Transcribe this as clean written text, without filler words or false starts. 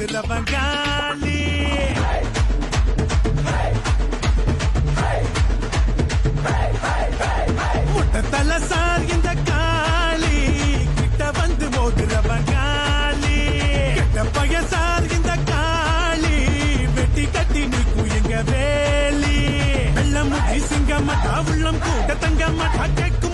மோதுறவன் காலி. முட்டத்தல சார் இந்த காளி கிட்ட வந்து மோதுறவன் காலி. கெட்ட பைய சார் இந்த காளி வெட்டி கட்டி நிற்கும் எங்க வேலி. வெள்ளம் முடி சிங்க மாட்டா உள்ளம் கூட தங்க மாட்டா கேட்கும்